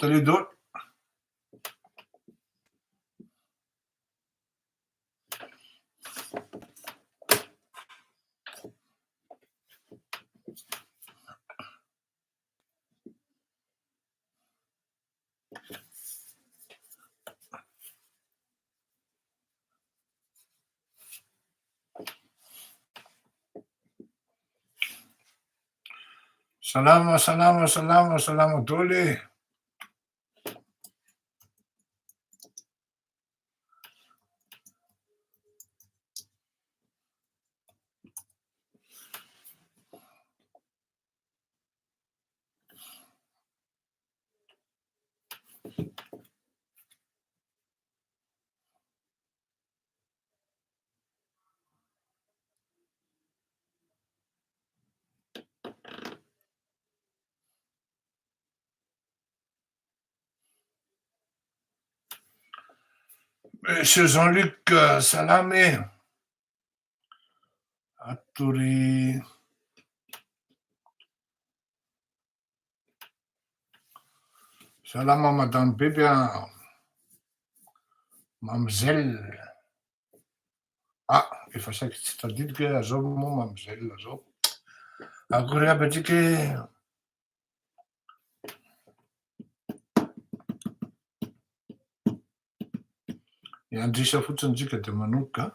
Salut d'autres. Salama dole. Monsieur Jean-Luc Salamé. Attori. Salama Madame Bébia. Mademoiselle. Ah, efa saika tsy tadidiko hoe azao moa mademoiselle azao. Akory aby atsika iandrisa fotsiny tsika de manomboka.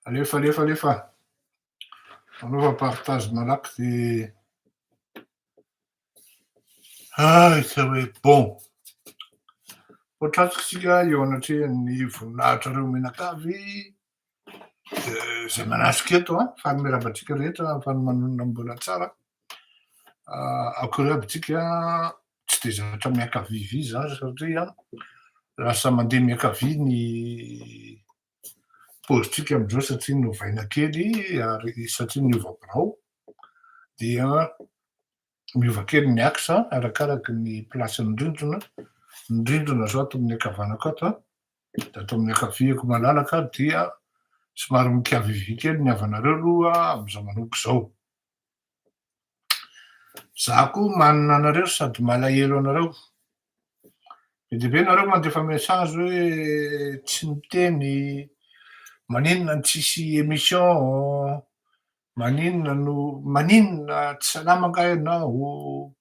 Alefa. Anaova partage malaky de sa hoe bon. Potratsika eo anatrehan'ny voninahitra reo menakavy zay manasika eto faly miarabantsika rehetra faly manonona mbola tsara. Akory aby tsika tsy de zatra miankavivy izy za satria lasa mandeha miankavy ny paozitsika am'zao satria novaina kely ary satria niova birao dia miova kely ny axe arakaraky ny placen'ny rindrina. Ny rindrina zao ato amin'ny ankavanako ato de ato amin'ny ankaviako malalaka dia somary mikiavivy kely ny havanareo aloha am'zao manomboka zao. Za koa manana anareo sady malahelo anareo. Be dia be nareo mandefa message hoe tsy miteny, maninona no tsisy émission, maninona tsy salama nga ianao.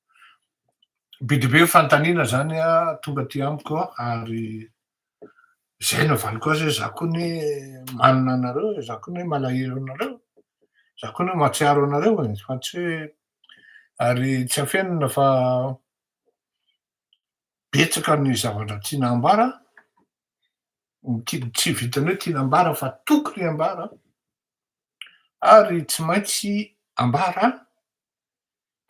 Be dia be fanontaniana zany tonga aty amiko ary zay no avaliko azy hoe za koa anie manana anareo, za koa anie malahelo anareo, za koa anie mahatsiaro anareo e, fa tsy hoe ary tsy afenina fa betsaka ny zavatra tiana hambara, tsy vitany hoe tiana hambara fa tokony hambara ary tsy maintsy hambara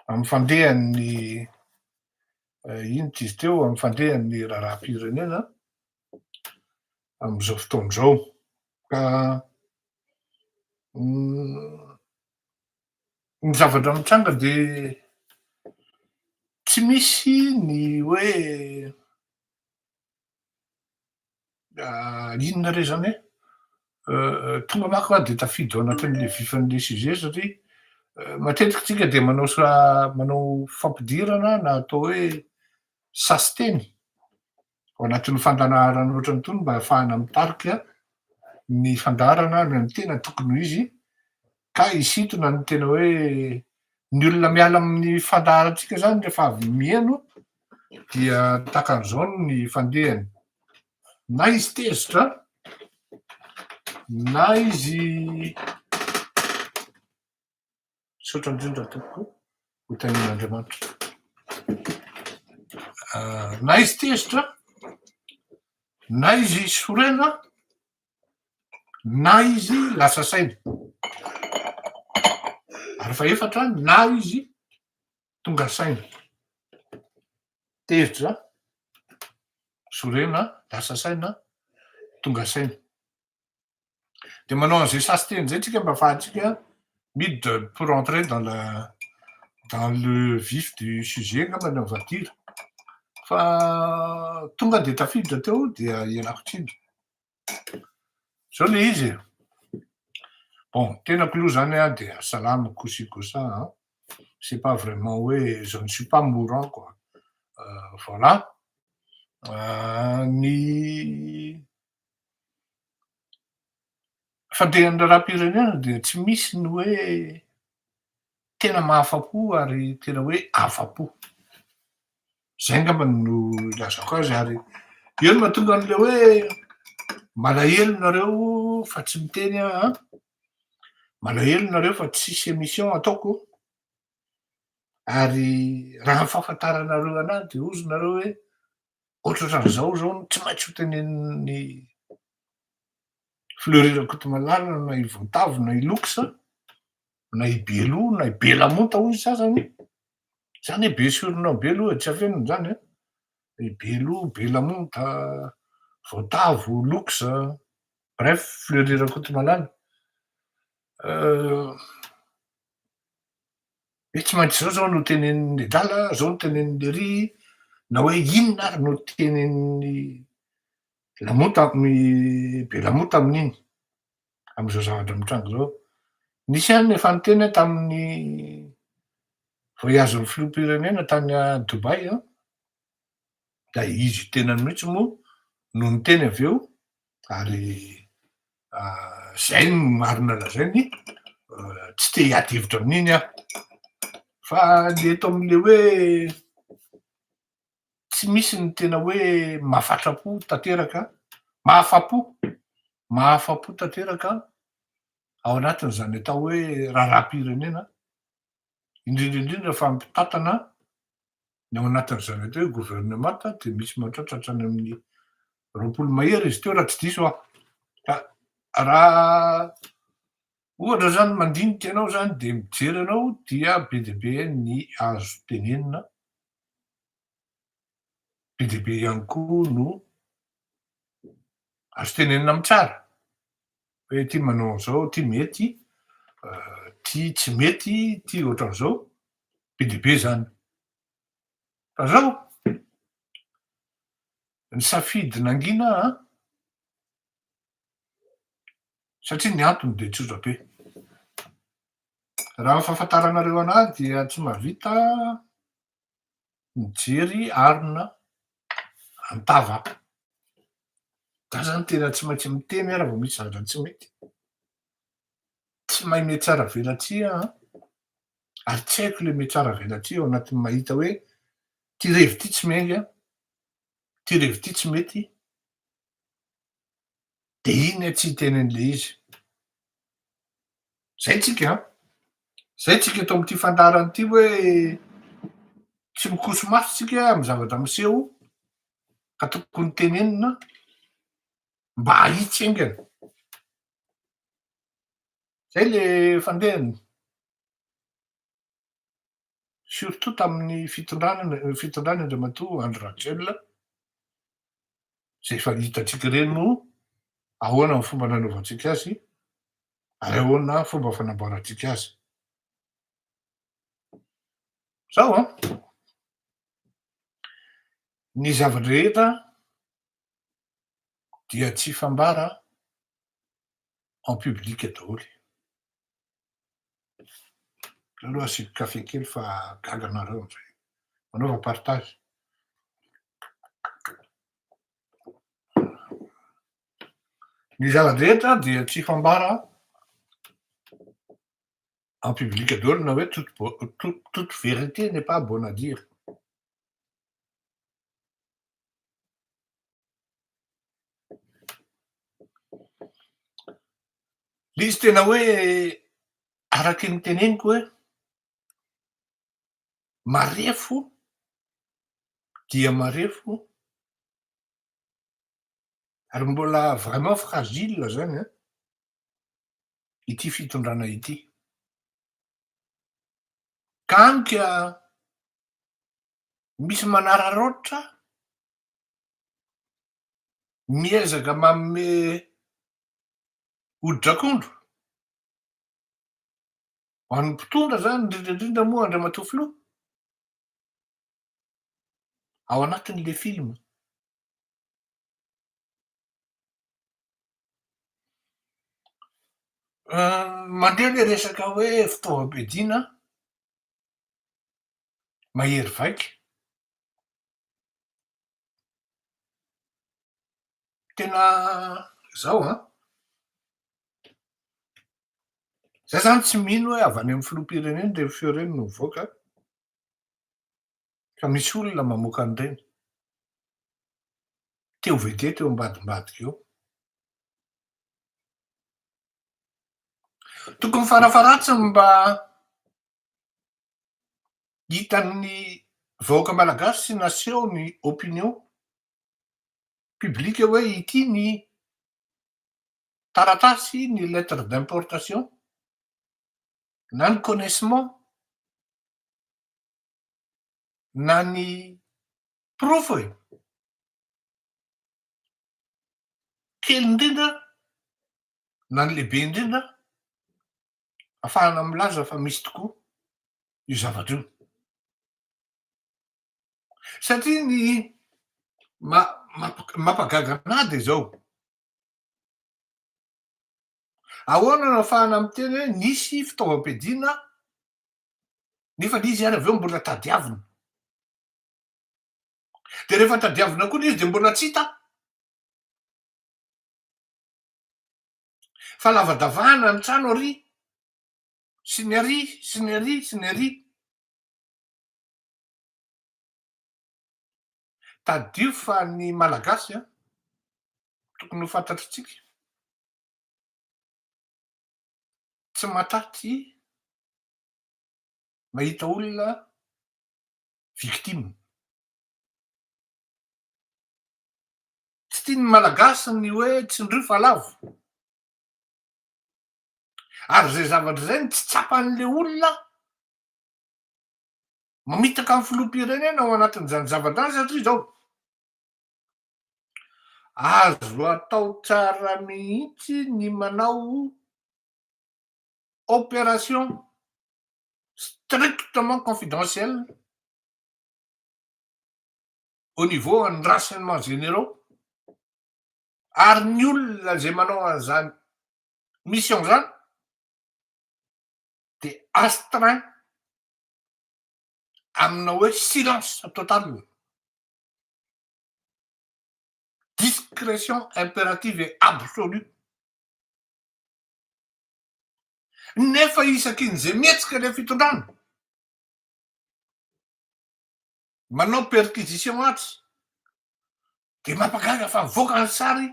amin'ny fandehan'ny ino tizy teo, amin'ny fandehan'ny raharaham-pirenena am'zao fotoan'zao. Ka ny zavatra mitranga de tsy misy ny hoe inona re zany tonga manko de tafidy ao anatin'le vifan'le sujet satria matetiky tsika de manao fampidirana na atao hoe sasiteny ao anatin'ny fandarahana ohatrany itony mba ahafahana mitarika ny fandarana ny tena tokony ho izy ka hisintona ny tena hoe ny olona miala amin'ny fandaharantsika zany rehefa avy mihaino dia tahakan'izao ny fandehany. Na izy tezitra, na izy misaotra indrindra tompoko ho tanin'Andriamanitra. Na izy tezitra, na izy sorena, na izy lasa saina. Ary faefatra na izy tonga saina. Tezitra, sorena, lasa saina, tonga saina. de manao an'izay sasy teny zay tsika mba afahantsika pour entrer dans le vif du sujet angambany ny voiture. Fa tonga de tafiditra teo dia ialako tsiny. Zao le izy. Bon, tenako aloha zany a de salama kosi kosa hein. C'est pas vraiment hoe je ne suis pas mourant quoi. Voilà. Ny fandehan'ny raharaham-pirenena de tsy misy ny hoe tena mahafa-po ary tena hoe afa-po. Zay angambany no ilazako azy ary io no mahatonga an'le hoe malahelo nareo fa tsy miteny hein. Malahelo nareo fa tsisy émission ataoko. Ary raha ny fahafantaranareo anahy de ozy nareo hoe ohatraohatran'izao zao no tsy maintsy ho tenenin'ny Fleury Rakotomalala na i Voatavo na i Loks, na i Belo na i Belamonta hoy sasany. Zany hoe be surnom be aloha tsy afenony zany a. I Belo, Belamonta, Voatavo, Loks, bref Fleury Rakotomalala. Hoe tsy maintsy zao no tenenin'ny Dala, zao no tenenin'ny Ry, na hoe inona ary no tenenin'ny Lamonta Belamonta amin'iny, am'zao zavatra mitrango zao. Nisy any efa niteny tamin'ny voyagen'ny filoham-pirenena tany Dubai a, da izy tenany mihitsy moa no niteny avy eo ary zay no marina lazainy tsy te hiady hevitra amin'iny aho. Fa le eto am'le hoe tsy misy ny tena hoe mahafatra-po tanteraka, mahafa-po tanteraka ao anatin'zany atao hoe raharaham-pirenena, indrindraindrindra fa mitantana ny ao anatin'zany atao hoe gouvernement de misy mahatratra hatrany amin'ny 20 mahery izy teo raha tsy diso aho. Ka raha ohatra zany mandinika ianao zany de mijery anao dia be dia be ny azo tenenina, be dia be ihany koa no azo tenenina am'tsara. Hoe ty manao an'zao, ty mety, ty tsy mety, ty ohatran'izao, be dia be zany. Fa zao nisafidy nangina aho satria ny antony de tsotra be. Raha ny fahafantaranareo anahy dia tsy mahavita mijery arina Antava. Za zany tena tsy maintsy miteny raha vao misy zavatra tsy mety. Tsy mahay mihatsara velatria aho ary tsy haiko le mihatsara velatria ao anatin'ny mahita hoe ty revy ty tsy miainga, ty revy ty tsy mety, de iny tsy hiteny an'le izy. Zay tsika zay tsika eto am'ty fandarany ty hoe tsy mikoso maso tsika amy zavatra miseho ka tokony tenenina mba hahitsy aingana. Zay le fandehany. Surtout tamin'ny fitondrany Andriamatoa Andry Rajoelina, zay efa hitatsika reny moa ahoana ny fomba nanaovantsika azy ary ahoana fomba fanamboarantsika azy. Zao a, ny zavatra dia tsy fambara en public daholo. Aloha asiako kafe kely fa gaga anareo am'zay. Manaova partage. Ny zavatra dia tsy fambara en public daholo na hoe toute vérité n'est pas bonne à dire. Le izy tena hoe araky ny teneniko hoe marefo dia marefo ary mbola vraiment fragile zany a ity fitondrana ity. Ka anika misy manararaotra miezaka manome Odi-drakondro. Ho an'ny mpitondra zany indrindrandrindra moa andriamatoa filoha, ao anatin'le filma. Mandeha le resaka hoe fitaovam-piadiana mahery vaika. Tena zao zay zany tsy mino hoe avy any amin'ny filoham-pirenena reny feo reny no mivoaka, fa misy olona mamoaka an'ireny. Teo vedé teo ambadimbadika eo. Tokony farafaratsiny mba hitan'ny vahoaka malagasy sy naseho ny opinion publique hoe ity ny taratasy, ny lettre d'importation na ny connaissement na ny proof hoe kely indrindra na ny lehibe indrindra ahafahana milaza fa misy tokoa io zavatra io. Satria ny mampagaga anahy de zao, ahoana no ahafahana miteny hoe nisy fitaovam-piadiana nefa le izy ary aveo mbola tadiavina, de rehefa tadiavina koa le izy de mbola tsy hita, fa lavadavahana ny trano ary sy ny ary sy ny ary sy ny ary. Tadio fa ny malagasy tokony ho fantatritsika tsy mataty mahita olona victime. Tsy tiany malagasy ny hoe tsindrio fa lavo, ary zay zavatra zay tsy tsapan'le olona mamitaka amin'ny filoham-pirenena ao anatin'izany zavatra any, satria zao azo atao tsara mihitsy ny manao opération strictement confidentielle au niveau an'ny renseignements généraux, ary ny olona zay manao an'izany mission zany de astreint amina hoe silence total, discrétion impérative et absolue. Nefa isakin'izay mihetsika le fitondrana manao perquisition atsy de mampagaga fa mivoaka ny sary,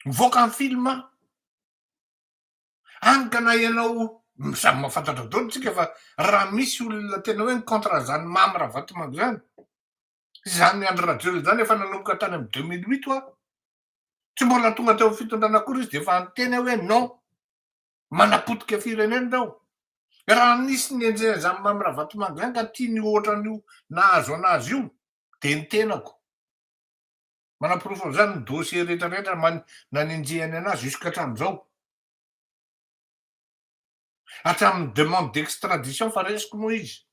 mivoaka ny filma, hany ka na ianao samy mahafantatra daholo tsika fa raha misy olona tena hoe contre zany mamy Ravatomangy zany, zany Andry Rajoelina zany efa nanomboka tany amin'ny 2008 tsy mbola tonga teo amin'ny fitondrana akory izy de efa niteny hoe non, manapotika firenena reo. Raha nisy ny enjehany mamy Ravatomangy zany ka tiany ohatran'io nahazo anazy io de ny tenako manaporofo zany ny dossier rehetrarehetra nanenjehany anazy jusqu'à hatramin'izao, hatramin'ny demande d'extradition fa resiko moa izy.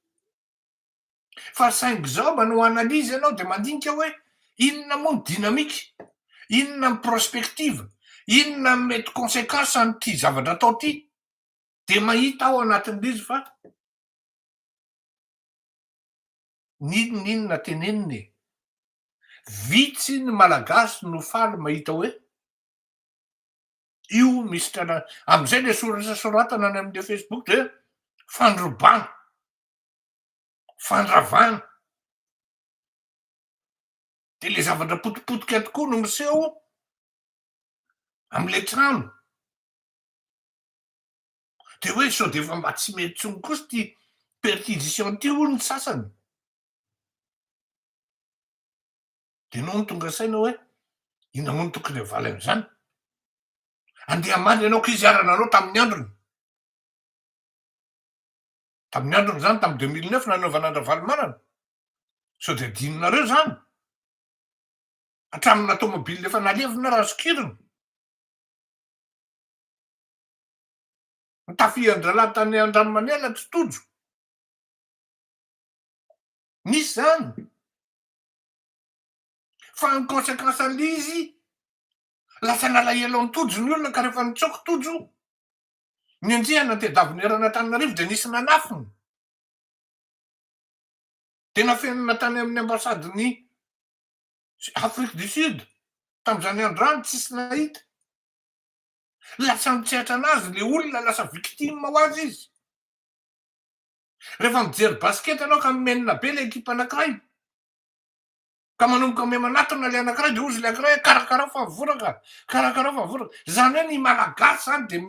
Fa saingy zao manao analyse ianao de mandinika hoe inona moa ny dynamique, inona ny prospective, inona ny mety conséquence an'ity zavatra atao ty, de mahita ao anatin'izy fa ninona teneniny vitsy ny malagasy no faly mahita hoe io misy trana am'izay le sorasasoratana any amin'le Facebook de fandrobana, fandravana, de le zavatra potipotika tokoa no miseho am'le trano, de hoe sao de efa mba tsy mety tsony kosa ty perquisition ty hono ny sasany, de no tonga saina hoe inona moa no tokony havaly am'izany, andeha hamaly ianao kiziarana anao tamin'ny androny, tamin'ny androny zany tamy 2009 nanaovana Andravalomanana, sao de adinonareo zany hatramina tomobile efa nalevina raha sokiriny. tafian-dralahy tany Andranomanela tsy tojo. Misy zany. Fa ny conséquence an'le izy, lasa nalahelo ny tojo ny olona ka rehefa nitsaoko tojo, ny anjiana tedaviny Antananarivo de nisy nanafiny. De nafenina tany amin'ny ambasadiny Afrique du Sud tam'izany androany tsisy nahita. Lasa mitsehatra anazy le olona, lasa victime ho azy izy. Rehefa mijery basket anao ka menina be le ekipa anankiray, ka manomboka ame manatona le anankiray de ozy le anankiray karakarao fa mivoraka, karakarao fa mivoraka. Zany hoe ny malagasy zany de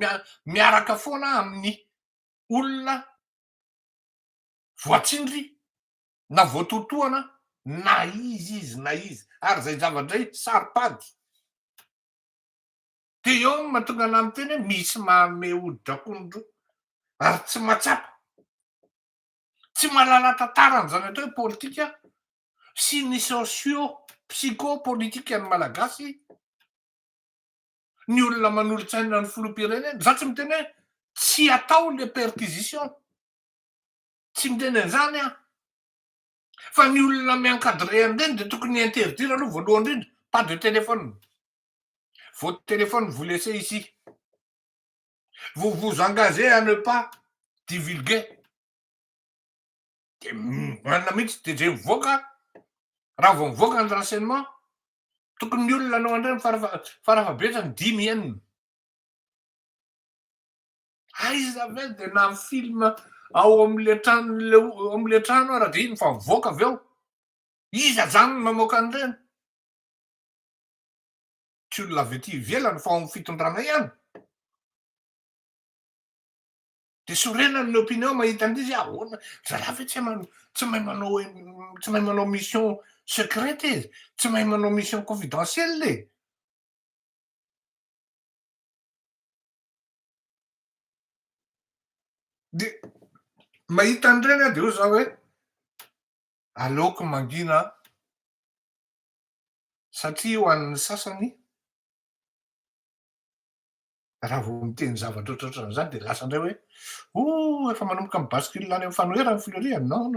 miaraka foana amin'ny olona voatsindry na voatotoana na izy ary zay zavadray saripady. De eo no mahatonga anahy miteny hoe misy manome odi-drakondro ary tsy matsapa. Tsy mahalala tantaran'izany atao hoe politika sy ny socio-psycho-politikan'ny malagasy ny olona manolo-tsaina ny filoham-pirenena. Za tsy miteny hoe tsy atao le perquisition, tsy miteny an'izany aho. Fa ny olona mi-encadrer an'ireny de tokony interdire aloha voalohany indrindra, pas de téléphone. Votre téléphone, vous laissez ici. Vous vous engagez à ne pas divulguer. De manana mihitsy de zay mivoaka, raha vao mivoaka ny renseignement, tokony ny olona anao andray farafabetsany 5 enina. Aiza ve de na ny film ao am'le trano ara de iny fa mivoaka avy eo. Iza zany no mamoaka an'ireny? Tsy olona avy ety ivelany fa ao amin'ny fitondrana ihany. De sorenany ny opinion mahita an'izy ahoana zalahy ve tsy mahay manao mission secrète izy, tsy mahay manao mission confidentielle. De mahita an'ireny aho de eo zaho hoe aleoko mangina satria ho an'ny sasany raha vao miteny zavatra ohatrohatran'izany de lasa indray hoe efa manomboka mibasikily lany amin'ny fanoherany filoriana. Non.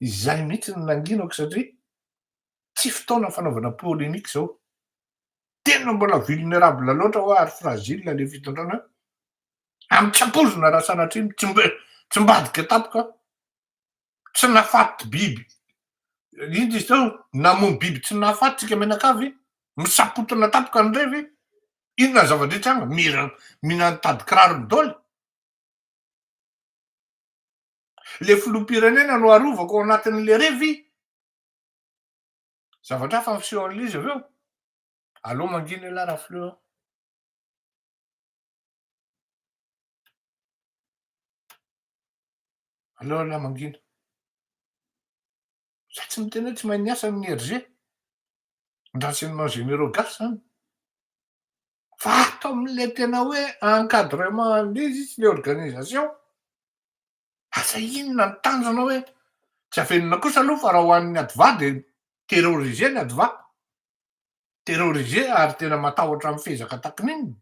Izay mihitsy no nanginako satria tsy fotoana fanaovana polémique zao. Tena mbola vulnérable loatra ho ary fragile le fitondrana. Amitsapozona raha sanatriny tsy mbadika tampoka, tsy nafaty biby. Ino izy tao? Namono biby tsy nafaty tsika menakavy, misapotona tampoka ny revy. Inona ny zava-drehetra anga? Mila mitady kiraro midaoly. Le filoham-pirenena no arovako ao anatin'le revy. Zavatra hafa fisehoan'le izy avy eo. Allo mangina elahy raha fileo. Allo lahy mangina. Za tsy miteny hoe tsy mahay miasa amin'ny RG. Ny renseignements généraux gasy zany. Fa ato amin'le tena hoe encadrement l'izy sy le organisation. Asa inona ny tanjona hoe tsy avenona kosa aloha fa raha ho an'ny adva de terroriser ny adva. Terroriser ary tena matahotra amin'ny fezaka takon'iny.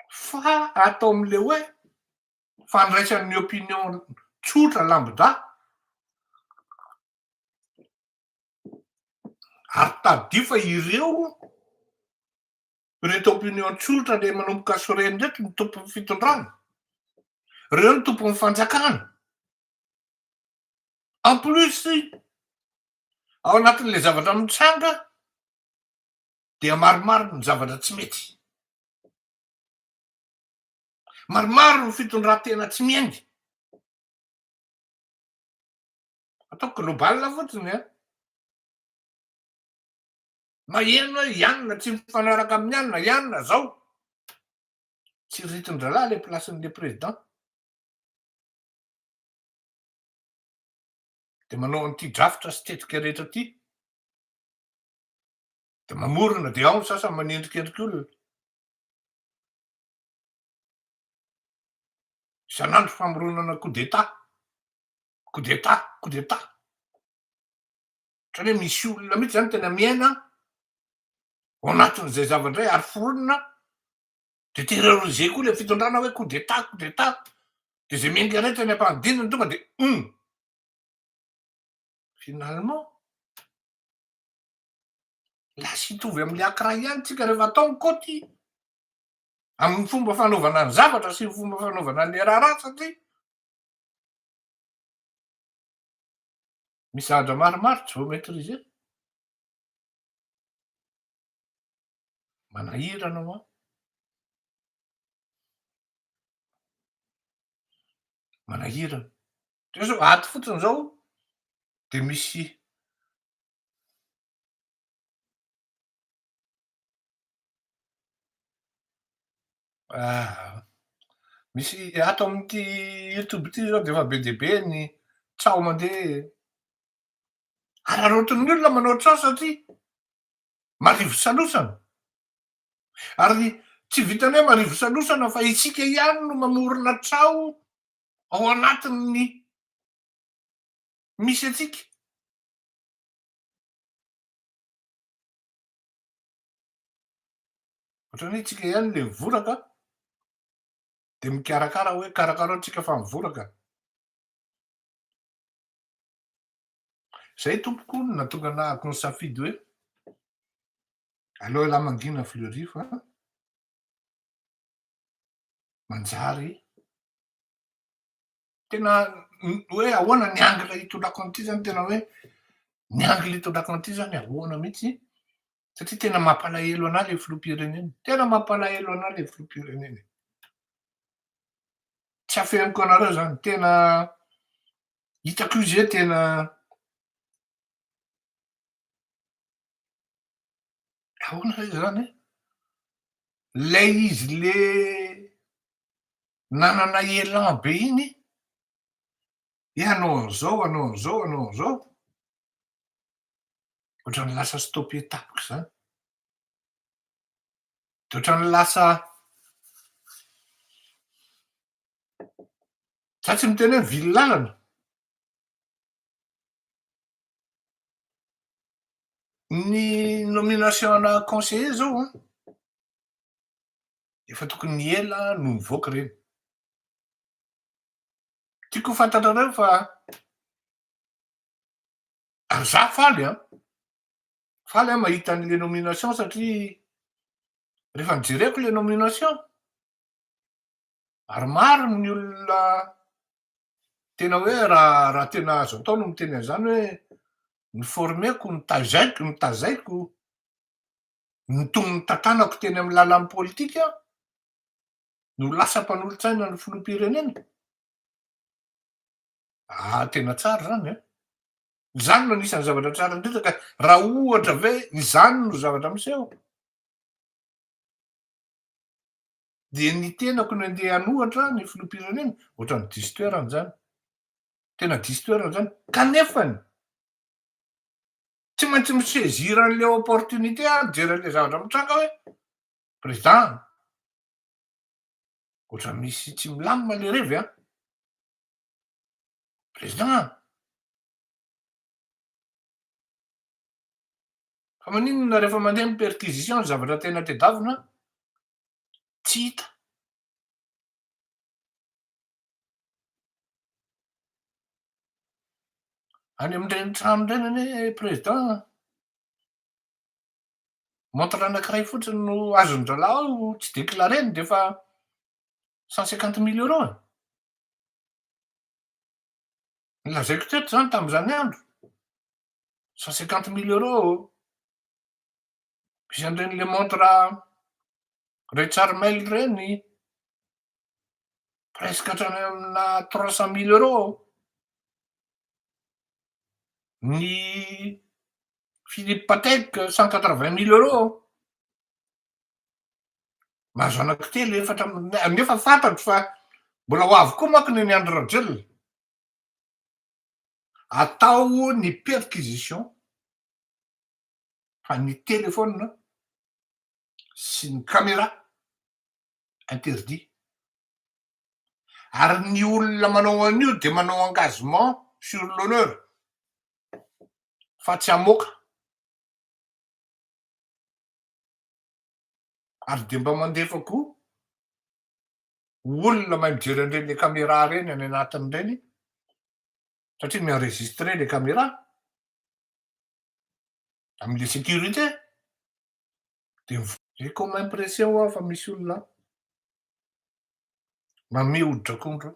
Fa atao amin'le hoe fandraisan'ny opinion tsotra lambda ary tadidio fa ireo reto opinion tsotra le manomboka soreny reto ny tompon'ny fitondrana. Reo ny tompon'ny fanjakana. En plus ao anatin'le zavatra mitsanga dia maromaro ny zavatra tsy mety. Maromaro ny fitondran-tena tsy miainga. Atao global fotsiny a. Maheno hoe ianona tsy mifanaraka amin'ny anona, ianona zao. Tsy ritin-dralahy le placen'le président. De manao an'ity drafitra sy tetika rehetra ty. De mamorona de ao ny sasany manendrikendriky olona. Isan'andro famoronana coup d'état. Coup d'état, coup d'état. Ohatrany hoe misy olona mihitsy zany tena miaina ao anatin'izay zavatra ary foronina de terroriser koa le fitondrana hoe coup d'état coup d'état de zay menga rehetra ny ampanadininy tonga de finalement lasa hitovy am'le ankiray ihany tsika rehefa atao ny kôty amin'ny fomba fanaovana ny zavatra sy ny fomba fanaovana ny raharaha satria misy zavatra maromaro tsy vao maîtriser manahirana ho a manahirana de zao ato fotsiny zao de misy misy ato amin'ity youtube ity zao de efa be dia be ny tsao mandeha ararotin'ny olona manao trao satria marivo salosana ary tsy vitany hoe marivo salosana fa itsika ihany no mamorona trao ao anatin'ny misy atsika ohatrany hoe tsika ihany le mivoraka de mikarakara hoe karakarao tsika fa mivoraka zay tompoko no natonga anahako ny safidy hoe aleo lahy mangina fleury fa manjary tena hoe ahoana ny angle hitondrako an'ity zany tena hoe ny angle hitondrako an'ity zany ahoana mihitsy satria tena mampalahelo anahy le filoham-pirenena tena mampalahelo anahy le filoham-pirenena tsy afeniko anareo zany tena hitako io zay tena ahoana ray zany lay izy le nanana élan be iny hanao an'zao hanao an'zao hanao an'zao ohatrany lasa stopé tampoka zany de ohatrany lasa za tsy miteny hoe vily lalana ny nomination ana conseiller zao efa tokony ny ela no mivoaka reny tiako ho fantatrareo fa ary za faly mahita an'le nomination satria rehefa nijereko le nomination ary maro ny olona tena hoe raha tena azo atao no miteny an'izany hoe ny formeko nitazaiko nitony ny tantanako teny amin'ny lalan'ny politika no lasa mpanolontsaina ny filoham-pirenena tena tsara zany zany no anisan'ny zavatra tsara indrindra ka raha ohatra ve izany no zavatra miseho de ny tenako no andeha hanohatra ny filoham-pirenena ohatrany diso toerana zany tena diso toerana zany kanefany tsy maintsy misaisir an'le opportunité mijery an'le zavatra mitranga hoe président ohatrany misy tsy milamina le revy président fa maninona rehefa mandeha my perquisition ny zavatra tena tedavina tsy hita any amin'ireny trano ireny anie président montre anankiray fotsiny no azony dralà ao tsy déclareny de fa 150 000 € nolazaiko teto zany tam'izany andro 150 000 € misy an'ireny le montre Richard Mille reny presque hatrany amina 300 000 € ny Philippe Patek 180 000 € mahazo anankitelo efatra nefa fantatro fa mbola ho avy koa manko ny Andry Rajoelina atao ny perquisition fa ny telefona sy ny caméra interdit ary ny olona manao an'io de manao engagement sur l'honneur fa tsy hamoaka ary de mba mandefa koa olona mahay mijery an'ireny le caméra reny any anatin'ireny satria mienregistre le caméra am'le sécurité de zay comme impression aho fa misy olona manome hoditra akondro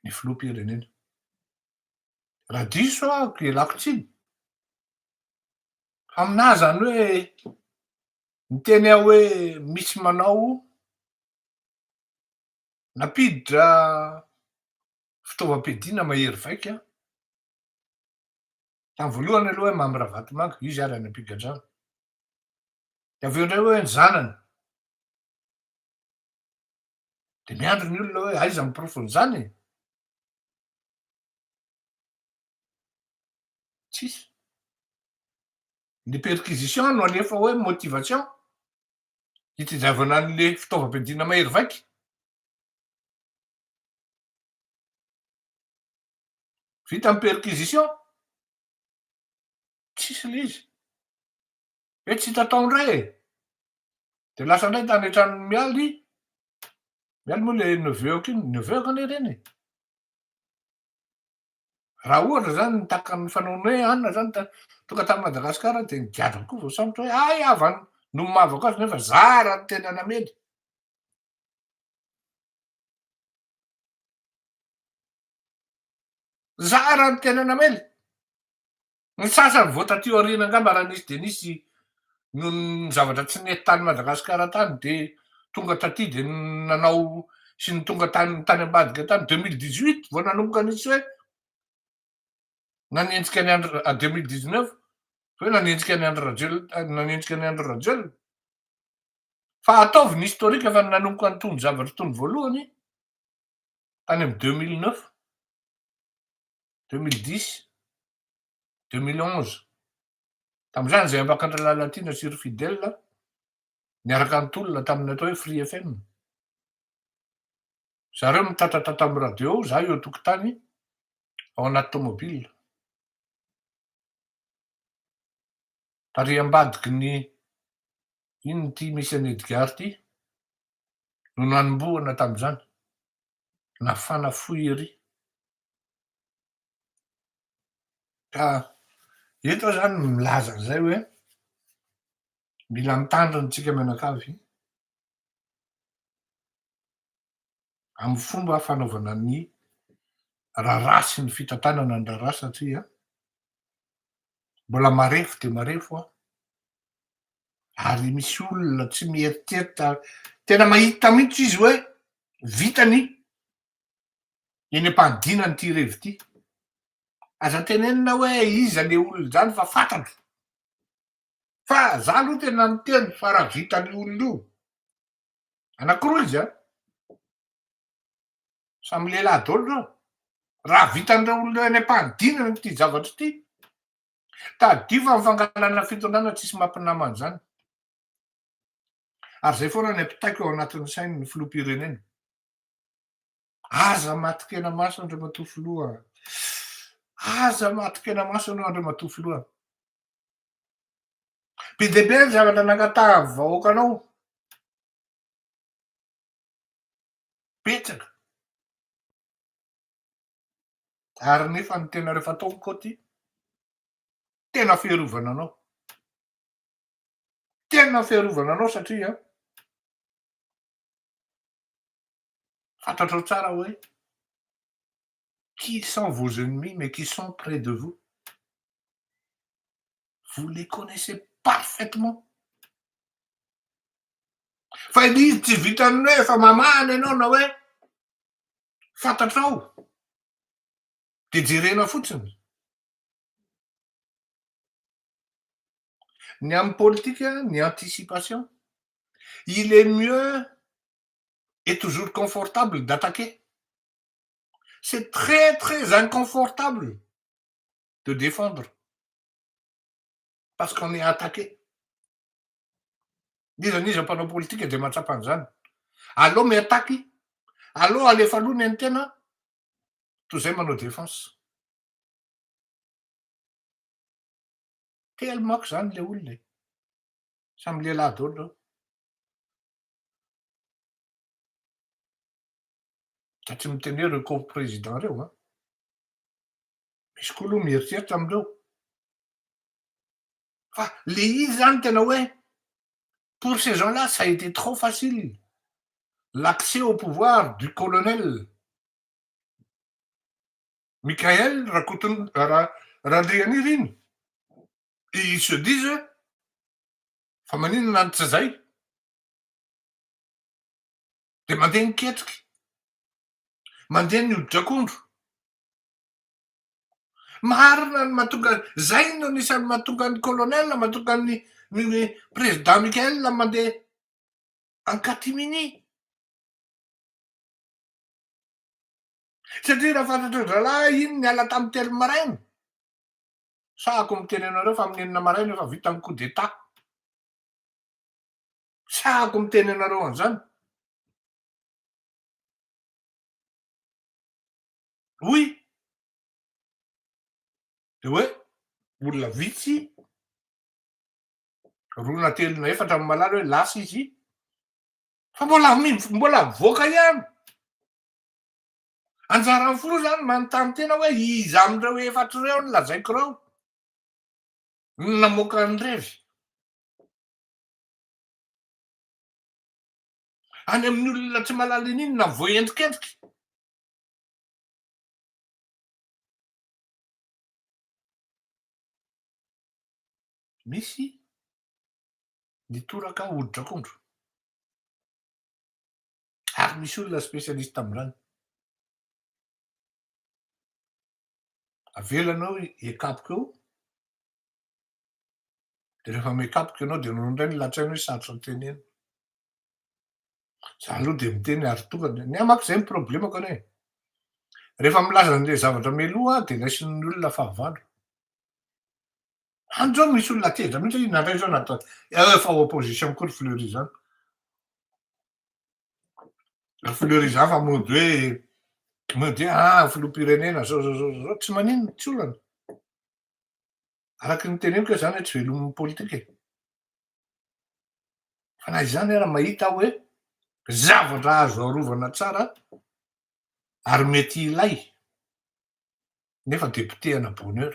ny filoham-pirenena raha diso ahako ialako tsiny aminahy zany hoe miteny aho hoe misy manao napiditra fitaovam-piadiana mahery vaika tamy voalohany aloha hoe Mamy Ravatomanga izy ary any am-pigadrana de aveo indray hoe ny zanany de miandry ny olona hoe aiza miporofo ny zany tsisy ny perquisition no alefa hoe motivation hitadiavana an'le fitaovam-piadiana mahery vaika vita amy perquisition tsisy le izy hoe tsy hita tao indray e de lasa indray tany an-tranony mialy moa le neveoko iny neveoko anie reny e raha ohatra zany nitaka ny fanaonay anina zany tonga tamy Madagasikara de nigiadra koa vao sambotra hoe ay avany no mavako azy nefa zara ny tena namely zara ny tena namely ny sasany vao taty aoriana angamba raha nisy de nisy ny zavatra tsy nety tany Madagasikara tany de tonga taty de nanao sy ny tonga tany ambadika tany 2018 vao nanomboka nisy hoe nanenjika ny andro 2019 hoe nanenjika ny andro nanenjika ny andro Rajoelina fa ataovy ny historika fa nanomboka nytony zavatra tony voalohany tany amy 2009 2010 2011 tam'izany zay ambakandra lalatina Sir Fidèle niaraka nytolona taminy atao hoe Free FM zareo mitatatata amy radio za eo tokotany ao anaty tomobile tary ambadiky ny ino ty misy any Edgard ty no nanomboana tam'izany nafana foy ery ka eto zany milaza an'izay hoe mila mitandriny tsika mianakavy amy fomba fanaovana ny raharaha sy ny fitantanana ny raharaha satria mbola marefo de marefo ary misy olona tsy mieritserita tena mahita mihitsy izy hoe vitany eny am-panidinany ty revi ty aza tenenina hoe iza le olona zany fa fantatro fa za aloha tena miteny fa raha vitany olona io anakiroa izy samy lehilahy daholo reo raha vitan'ireo olona eny am-panidinany ty zavatra ty tadio fa mifangalana fitondrana tsisy mampinamana zany ary zay foana ny ampitaiko ao anatin'ny sainy ny filoham-pirenena aza matikena maso andreo matofiloha aza matikena maso anao andreo matofiloha be de be ny zavatra nangatahany vahoaka anao petsaka ary nefa ny tena rehefa ataoko koa ty tena fiarovana anao satria fantatrao tsara hoe qui sont vos ennemis mais qui sont près de vous vous les connaissez parfaitement fa izy tsy vitany hoe efa mamana ianao na hoe fantatrao de jerena fotsiny ny amy politika ny anticipation il est mieux et toujours confortable d'attaquer c'est très très inconfortable de défendre parce qu'on est attaqué izy mpanao politika de mahatsapa an'izany aleo miataky aleo alefa aloha ny antena toy zay manao défense telomako zany le olona samy lehilahy daholo reo Da tsy miteny hoe reo président reo a. Misy koa aloha mieritreritra amindreo. Fa le izy zany tena hoe pour ces gens-là ça a été trop facile. L'accès au pouvoir du colonel Mikael Randrianirina. Et ils se disent fa maninona ny tsy zay de mandeha niketriky mandeha ny hoditra-kondro marina ny mahatonga zay no anisan'ny mahatonga ny colonel mahatonga ny président Mikael mandeha en catimini satria raha fantatr'andralahy iny niala tamin'ny telo maraina sahako miteny anareo fa amin'ny enina maraina efa vita ny coup d'état sahako miteny anareo an'izany. Oui, de hoe olona vitsy roa na telo na efatra amin'ny malala hoe lasa izy fa mbola mivoaka ihany. Anjaran'ny filoha zany manontany tena hoe iza amin'ireo efatra ireo no lazaiko ireo no namoaka ny revy. Any amin'ny olona tsy malala an'iny na voaendrikendriky. Misy nitoraka hoditra-kondro ary misy olona spécialiste amin'izany. Avelanao hiakapoka eo de rehefa miakapoka ianao de nondray ny latsaina hoe sarotra ny tenena. Za aloha de miteny ary tonga de ny amako zay ny problemako anie. Rehefa milaza an'le zavatra mialoha de raisin'ny olona fahavalo. Andreo misy olona tezitra mihitsy nandray zao natao efa opposition koa ry Fleury zany. Fleury zany fa mody hoe filoham-pirenena zao tsy maninona tsy olana. Araky ny teneniko hoe zany hoe tsy velomin'ny politika e. Fa na izany ary mahita hoe zavatra azo arovana tsara ary mety ilay nefa depotena bonheur.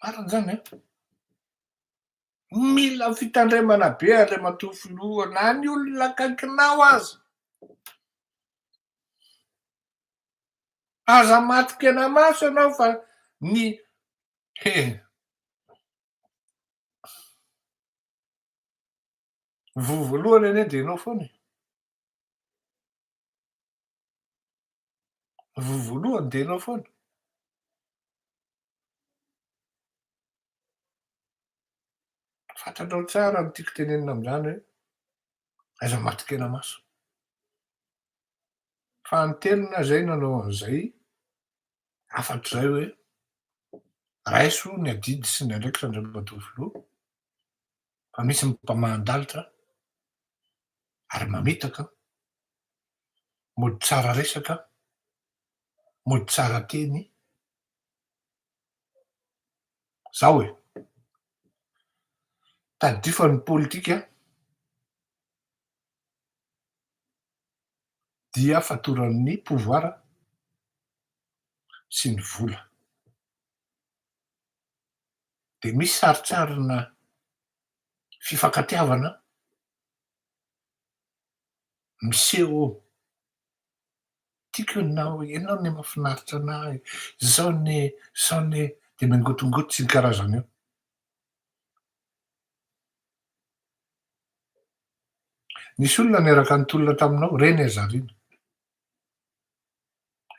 Marina zany a. Mila fitandremana be andray matoa filoha na ny olona akaikinao aza. Aza matikena maso ianao fa ny voalohany anie de enao foana. Voalohany de enao foana. Fantatrao tsara ny tiako tenenina amin'izany hoe aza matikena maso. Fa ny tenona zay nanao an'izay afatr'izay hoe raiso ny adidy sy ny andraikitra andray matoa filoha fa misy mandalitra ary mametaka mody tsara resaka mody tsara teny zao hoe tadifan'ny politika dia fatoran'ny pouvoir sy ny vola. De misy saritsarina fifankatiavana miseho tiako ianao ny mahafinaritra anahy zao ne de mangotongoto sy ny karazany eo. Nisy olona niaraka nitolona taminao reny Azarina.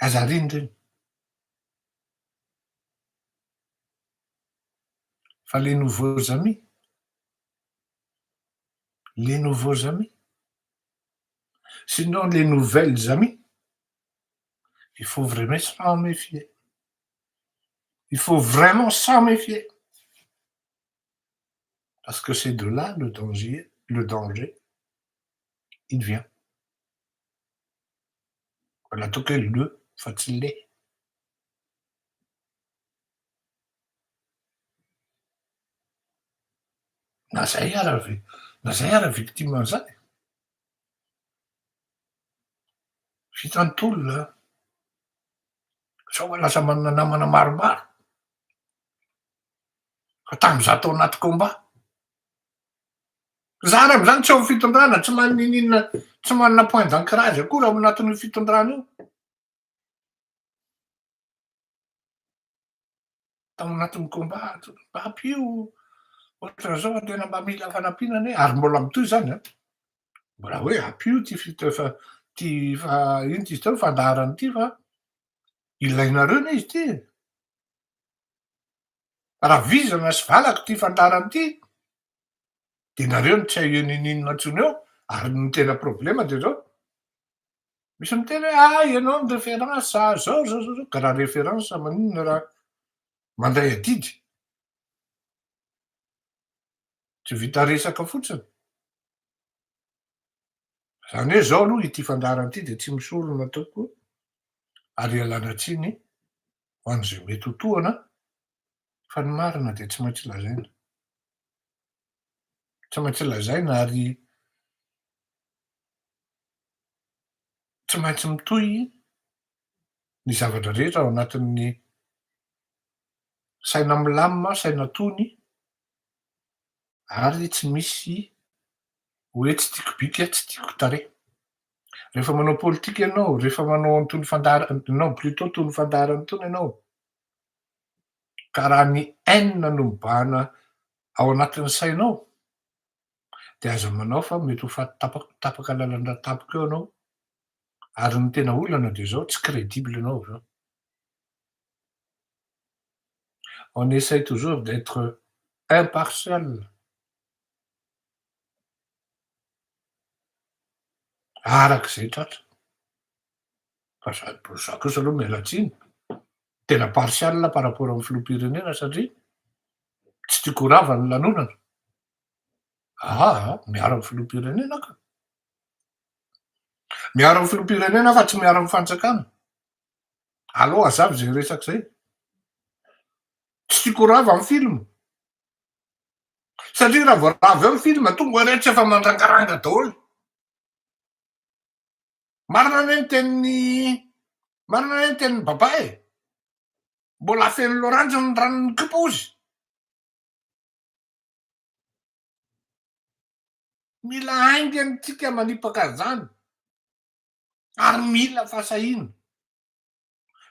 Azariny reny. Fa les nouveaux amis, sinon les nouvelles amies, il faut vraiment s'en méfier. Il faut vraiment s'en méfier. Parce que c'est de là le danger, il vient. Voilà, tokely fa tsy le. Na zay ara victime an'izany. Vitany sao hoe lasa manana namana maromaro. Fa tam'izaho tao anaty combat. Za raha am'zany tsy ao fitondrana, tsy mahay n'inona, tsy manana point d'ancrage akory ao anatin'io fitondrana io. Tao anatin'ny combat ampio ohatran'izao tena mba mila fanampiana ary mbola mitohy zany a. Mbola hoe ampio ty ty ino ty izy teo fandaharana ty fa ilainareo ne izy ty. Raha vizana sy valaka ty fandaharana ty, de nareo no tsy hay ionin'inona intsony eo, ary ny tena problema de zao misy miteny hoe ianao ny référence zao ka raha référence maninona raha mandray adidy. Tsy vita resaka fotsiny. Zany hoe zao aloha ity fandaharana ity de tsy misy olana ataoko ary ialana tsiny ho an'izay mety ho tohana fa ny marina de tsy maintsy lazaina. Tsy maintsy lazaina ary tsy maintsy mitohy ny zavatra rehetra ao anatin'ny saina milamina, saina tony ary tsy misy hoe tsy tiako bika, tsy tiako tarehy. Rehefa manao politika ianao, rehefa manao an'itony non plutôt tony fandaharana tony ianao, ka raha ny haine no mibahana ao anatin'ny sainao, de aza manao fa mety ho tapaka lalandra tampoka eo anao ary ny tena olana de zao tsy crédible ianao zao. On essaye toujours d'être impartial. Arak'izay tratra. Fa za kosa aloha miala tsiny, tena partial par rapport amin'ny filoham-pirenena satria tsy tiako ho rava ny lanonana. Miaro amin'ny filoham-pirenena ka. Miaro amin'ny filoham-pirenena fa tsy miaro amin'ny fanjakana. Aleo azavy zay resaka zay. Tsy tiako ho rava amin'ny film. Satria raha vao rava eo ny film tonga hoe rehetra efa mandrangaranga daholo. Marina anie ny tenin'ny baba e. Mbola feno loranjy ny ranon'ny kipozy. Mila aingana tsika manipaka zany. Ary mila fasahina.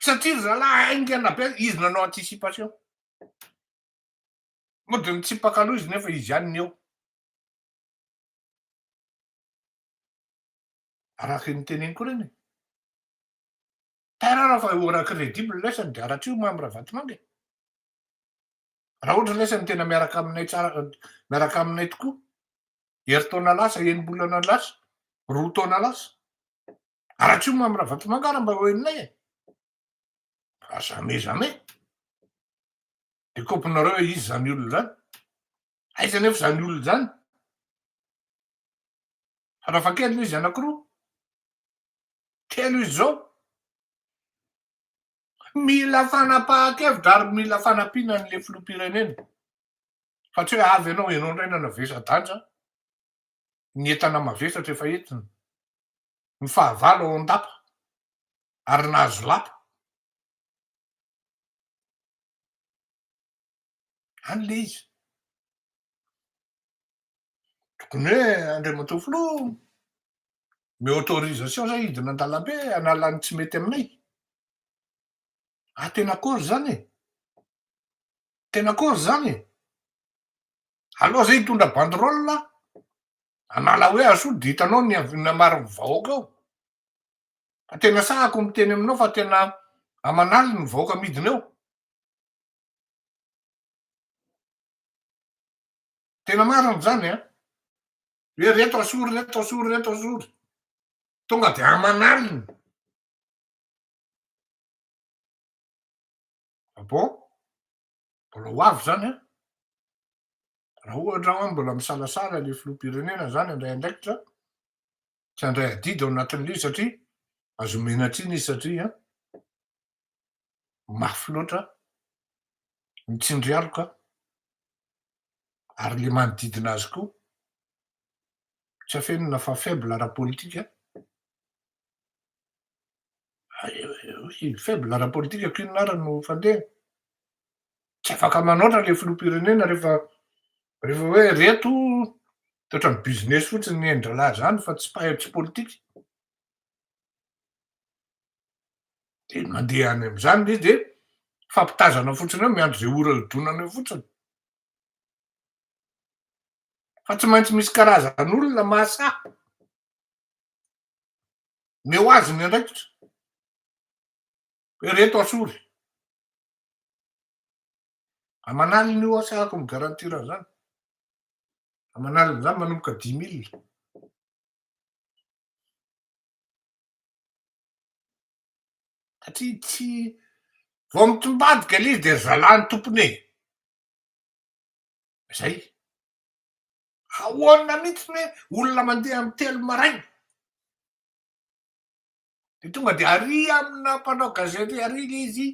Satria zalahy aingana be izy nanao anticipation. Mody mitsipaka aloha izy nefa izy ihany ny eo. Araka ny teneniko reny. Tena raha fa ora crédible lesany de aratsio mamy Ravatomanga. Raha ohatra lesany tena miaraka aminay tsara, miaraka aminay tokoa, herintaona lasa, enim-bolana lasa, 2 taona lasa. Aratsio mamy Ravatomanga raha mba hoeninay e. Fa jamais. De kopinareo hoe izy zany olona zany. Aiza nefa zany olona zany. Farafahakeliny izy anankiroa. Telo izy zao. Mila fanapahan-kevitra ary mila fanampiana an'le filoham-pirenena. Fa tsy hoe avy ianao indray nanavesa-danja, ny entana mavesatra efa entina. Ny fahavalo ao an-dapa ary nahazo lapa. Any le izy. Tokony hoe Andriamatoa filoha mi-autorisation zay hidina an-dalambe hanala ny tsy mety aminay. Tena akory zany e. Tena akory zany e. Aleo zay hitondra banderole hanala hoe asody hitanao namarin'ny vahoaka ao. Fa tena sahako miteny aminao fa tena amanaly ny vahoaka midina eo. Tena marina zany a. Hoe reto asory. Tonga de amanaliny. Mbola ho avy zany a. Raha ohatra hoe mbola misalasala le filoham-pirenena zany indraindraikitra, tsy handray adidy ao anatin'le izy satria azo omena tsiny izy satria mafy loatra ny tsindrialoka ary le manodidina azy koa tsy afenina fa faible ara-politika. faible raha politika kinonara no fandeha. Tsy afaka manoatra le filoham-pirenena rehefa hoe reto de ohatran'ny business fotsiny ny hain-dralahy zany fa tsy politika. De mandeha any am'zany izy de fampitazana fotsiny eo miandry zay ora idonany eo fotsiny. Fa tsy maintsy misy karazan'olona mahasaha meo azy ny andraikitra hoe reto asory. Aman'alina io asahako migarantira an'zany. Aman'alina zany manomboka 10 000. Satria tsy vao mitombadika le izy de zalàny tompony e. Zay. Ahoana mihitsiny hoe olona mandeha am'telo maraina. De tonga de ary amina mpanao gazety ary le izy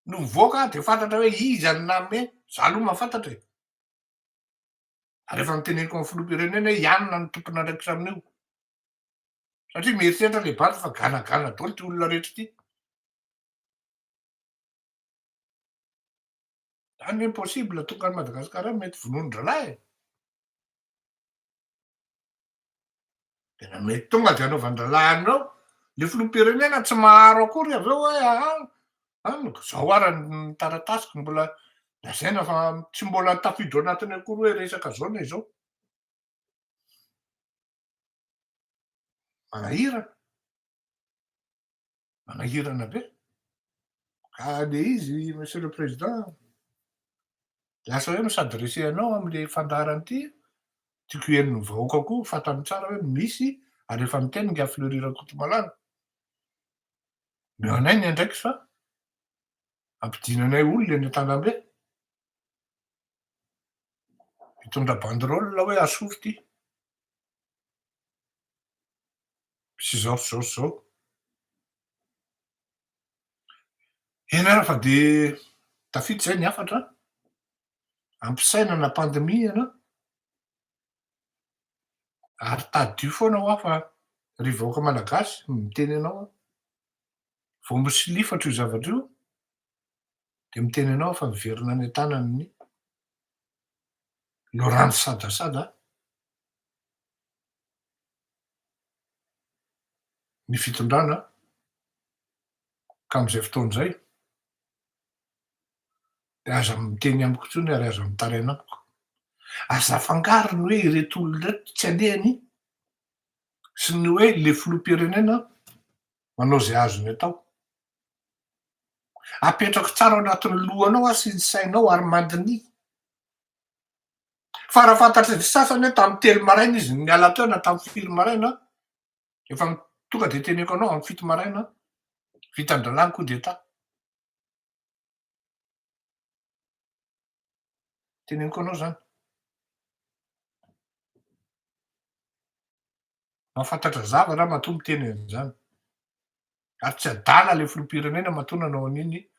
no mivoaka de fantatra hoe iza ny nanome, za aloha mahafantatra e. Ary efa noteneniko amin'ny filoham-pirenena hoe ianona ny tompon'andraikitra amin'io. Satria mieritreritra le bata fa ganagana daholo ty olona rehetra ty. Zany impossible tonga any Madagasikara mety vononin-dralahy e. Tena mety tonga de anaovan'dralahy anao le filoham-pirenena tsy maharo akory aveo hoe zao ara ny taratasiko mbola lazaina fa tsy mbola tafiditra ao anatiny akory hoe resaka zao na izao. Manahirana be. Ka le izy monsieur le président lasa hoe mi-s'adresser anao am'le fandaharana ty, tiako henon'ny vahoaka koa fantany tsara hoe misy ary efa miteny ngia Fleury Rakotomalala. Meo anay ny andraikitra fa ampidinanay olona eny Antanambe. Mitondra banderole hoe asory ty. Sy zao sy zao sy zao. Eny ara fa de tafiditra zay ny hafatra, ampisaina na pandemia ianao, ary tadio foana ho aho fa ry vahoaka malagasy miteny anao aho. Vao misy lifatra io zavatra io de miteny anao aho fa miverina any an-tanan'ny Laurent Sadasada ny fitondrana ka am'zay fotoana zay de aza miteny amiko intsony ary aza mitaraina amiko. Aza afangarony hoe ireto olona reto tsy alehany sy ny hoe le filoham-pirenena manao zay azony atao. Apetrako tsara ao anatin'ny lohanao sy ny sainao ary mandiny. Fa raha fantatry ny sasany hoe tam'y telo maraina izy niala teo na tam'y 5 maraina, efa tonga de teneniko anao am'y 7 maraina, vitan-dralahy ny coup d'état. Teneniko anao zany. Mahafantatra zavatra matoa miteny an'izany. Ary tsy adala le filoham-pirenena matoa nanao an'iny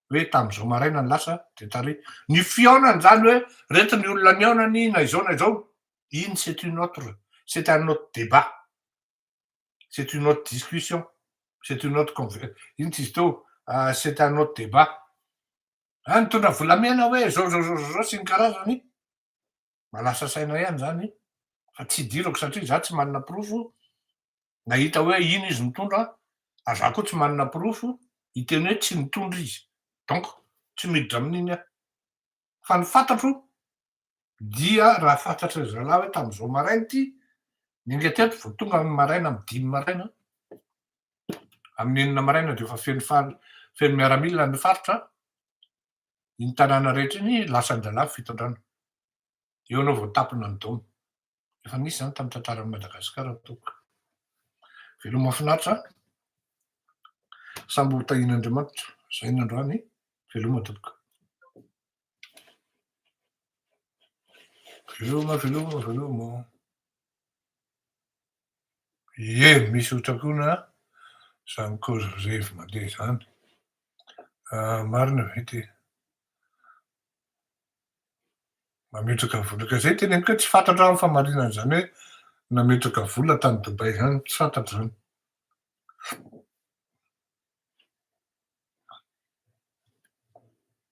hoe tam'zao maraina ny lasa de tarehy. Ny fihaonany zany hoe reto ny olona nihaonany na izao, iny c'est un autre débat. C'est une autre discussion. C'est une autre ino tsy izy teo, c'est un autre débat. Nitondra volamena hoe zao sy ny karazany, malasa saina ihany zany, fa tsy idirako satria za tsy manana porofo nahita hoe ino izy mitondra, ary za koa tsy manana porofo hiteny hoe tsy mitondra izy. Donc tsy miditra amin'iny aho. Fa ny fantatro dia raha fantatry ry zalahy hoe tam'zao maraina ty, ninga teto vao tonga ny maraina amy 5 maraina, amin'ny 4 maraina de efa feno miaramila ny faritra, iny tanàna rehetra iny lasan-dralahy fitondrana. Eo anao vao tapina ny daoma. Efa nisy zany tam'y tantaran'i Madagasikara tompoko. Veloma mahafinaritra, samby ho tahian'Andriamanitra. Zay ny androany, veloma tompoko. Veloma. Ie, misy otrakoina zany cause revy mandeha zany. Marina ve ty? Mametraka vola ka zay teneniko hoe tsy fantatra aho fa marinana zany hoe nametraka vola tany Dubai zany, tsy fantatro zany.